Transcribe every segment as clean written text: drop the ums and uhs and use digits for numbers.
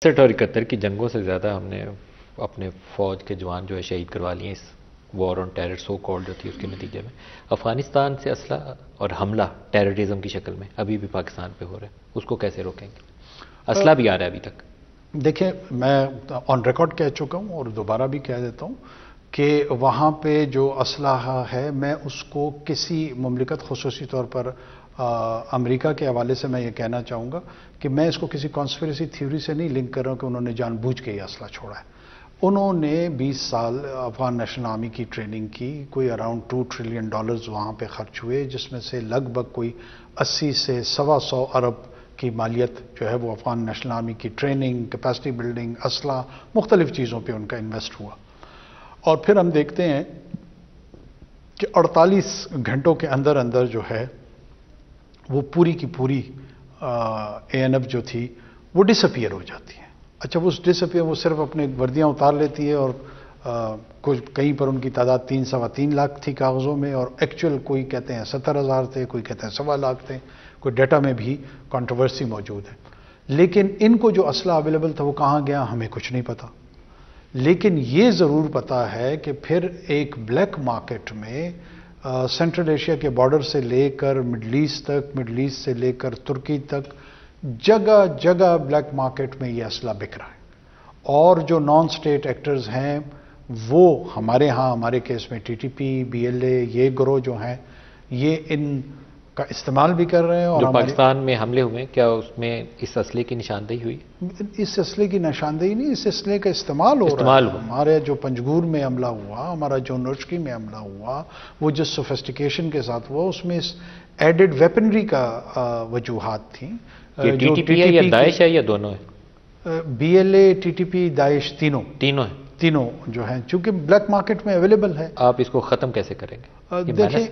61 اور 71 کی جنگوں سے زیادہ ہم نے اپنے فوج کے جوان جو ہے شہید کروا لیے اس وار آن ٹیرر سو کالڈ جو تھی اس کے نتیجے میں۔ افغانستان سے اسلحہ اور حملہ ٹیررزم کی شکل میں ابھی بھی پاکستان پہ ہو رہا ہے، اس کو کیسے روکیں گے؟ اسلحہ بھی آ رہا ہے ابھی تک۔ دیکھیں، میں آن ریکارڈ کہہ چکا ہوں اور دوبارہ بھی کہہ دیتا ہوں کہ وہاں پہ جو اسلحہ ہے میں اس کو کسی مملکت، خصوصی طور پر امریکہ کے حوالے سے میں یہ کہنا چاہوں گا کہ میں اس کو کسی کانسپریسی تھیوری سے نہیں لنک کر رہا ہوں کہ انہوں نے جان بوجھ کے یہ اسلحہ چھوڑا ہے۔ انہوں نے 20 سال افغان نیشنل آرمی کی ٹریننگ کی، کوئی اراؤنڈ $2 ٹریلین وہاں پہ خرچ ہوئے، جس میں سے لگ بھگ کوئی 80 سے 125 ارب کی مالیت جو ہے وہ افغان نیشنل آرمی کی ٹریننگ، کیپیسٹی بلڈنگ، اسلحہ، مختلف چیزوں پہ ان کا انویسٹ ہوا۔ اور پھر ہم دیکھتے ہیں کہ 48 گھنٹوں کے اندر اندر جو ہے وہ پوری کی پوری اے این ایف جو تھی وہ ڈس اپیئر ہو جاتی ہے۔ اچھا، وہ ڈس اپیئر، وہ صرف اپنے وردیاں اتار لیتی ہے اور کچھ کہیں پر ان کی تعداد 3 سوا 3 لاکھ تھی کاغذوں میں، اور ایکچوئل کوئی کہتے ہیں 70,000 تھے، کوئی کہتے ہیں 1.25 لاکھ تھے، کوئی ڈیٹا میں بھی کنٹروورسی موجود ہے۔ لیکن ان کو جو اسلحہ اویلیبل تھا وہ کہاں گیا ہمیں کچھ نہیں پتا، لیکن یہ ضرور پتا ہے کہ پھر ایک بلیک مارکیٹ میں سینٹرل ایشیا کے بارڈر سے لے کر مڈل ایسٹ تک، مڈل ایسٹ سے لے کر ترکی تک، جگہ جگہ بلیک مارکیٹ میں یہ اسلحہ بک رہا ہے۔ اور جو نان سٹیٹ ایکٹرز ہیں وہ ہمارے ہاں، ہمارے کیس میں T T P, B L A, یہ گروہ جو ہیں یہ ان کا استعمال بھی کر رہے ہیں۔ اور جو پاکستان میں حملے ہوئے کیا اس میں اس اسلحے کی نشاندہی ہوئی؟ اس اسلحے کی نشاندہی نہیں، اس اسلحے کا استعمال ہو رہا ہے۔ ہمارے جو پنجگور میں حملہ ہوا، ہمارا جو نوشکی میں حملہ ہوا، وہ جس سوفسٹیکیشن کے ساتھ ہوا اس میں ایڈڈ ویپنری کا وجوہات تھیں۔ یہ ٹی ٹی پی ہے یا داعش ہے یا دونوں ہے؟ B L A, T T P, داعش، تینوں ہیں، تینوں جو ہیں، چونکہ بلیک مارکیٹ میں اویلیبل ہے۔ آپ اس کو ختم کیسے کریں گے؟ دیکھیں،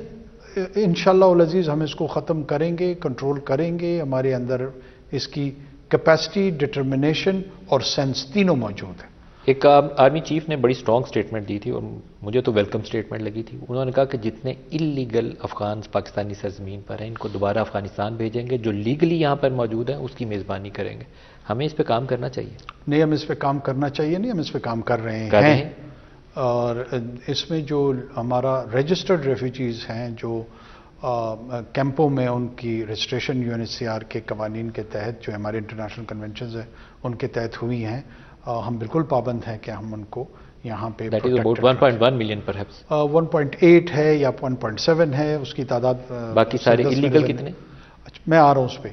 انشاءاللہ العزیز ہم اس کو ختم کریں گے، کنٹرول کریں گے۔ ہمارے اندر اس کی کیپیسٹی، ڈٹرمنیشن اور سینس تینوں موجود ہیں۔ ایک آرمی چیف نے بڑی سٹرونگ سٹیٹمنٹ دی تھی اور مجھے تو ویلکم سٹیٹمنٹ لگی تھی۔ انہوں نے کہا کہ جتنے اللیگل افغان پاکستانی سرزمین پر ہیں ان کو دوبارہ افغانستان بھیجیں گے، جو لیگلی یہاں پر موجود ہیں اس کی میزبانی کریں گے۔ ہمیں اس پہ کام کرنا چاہیے؟ نہیں، ہم اس پہ کام کرنا چاہیے نہیں، ہم اس پہ کام کر رہے ہیں۔ اور اس میں جو ہمارا رجسٹرڈ ریفیوجیز ہیں جو کیمپوں میں ان کی registration U N H C R کے قوانین کے تحت، جو ہمارے انٹرنیشنل کنونشنز ہیں ان کے تحت ہوئی ہیں، ہم بالکل پابند ہیں کہ ہم ان کو یہاں پہ 1.1 ملین پر 1.8 ہے یا 1.7 ہے اس کی تعداد۔ باقی سارے اللیگل کتنے؟ میں آ رہا ہوں اس پہ۔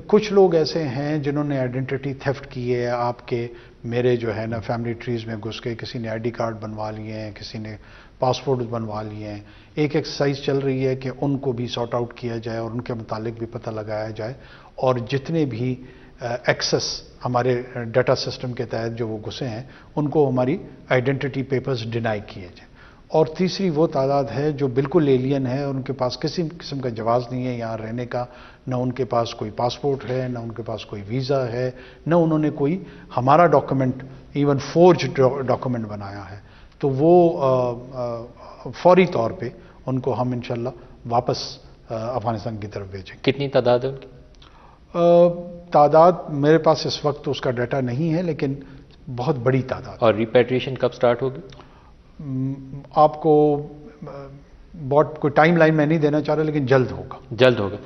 کچھ لوگ ایسے ہیں جنہوں نے آئیڈینٹی تھیفٹ کی ہے، آپ کے میرے جو ہے نا فیملی ٹریز میں گھس کے کسی نے آئی ڈی کارڈ بنوا لیے ہیں، کسی نے پاسپورٹ بنوا لیے ہیں۔ ایک ایکسرسائز چل رہی ہے کہ ان کو بھی سارٹ آؤٹ کیا جائے اور ان کے متعلق بھی پتہ لگایا جائے، اور جتنے بھی ایکسس ہمارے ڈیٹا سسٹم کے تحت جو وہ گھسے ہیں ان کو ہماری آئیڈینٹی پیپرز ڈینائی کیے جائیں۔ اور تیسری وہ تعداد ہے جو بالکل ایلین ہے، ان کے پاس کسی قسم کا جواز نہیں ہے یہاں رہنے کا، نہ ان کے پاس کوئی پاسپورٹ ہے، نہ ان کے پاس کوئی ویزا ہے، نہ انہوں نے کوئی ہمارا ڈاکومنٹ، ایون فورج ڈاکومنٹ بنایا ہے۔ تو وہ فوری طور پہ ان کو ہم انشاءاللہ واپس افغانستان کی طرف بھیجیں گے۔ کتنی تعداد ہے ان کی؟ تعداد میرے پاس اس وقت اس کا ڈیٹا نہیں ہے، لیکن بہت بڑی تعداد۔ اور ریپیٹریشن کب سٹارٹ ہوگی؟ آپ کو بہت کوئی ٹائم لائن میں نہیں دینا چاہ رہا، لیکن جلد ہوگا۔ جلد ہوگا۔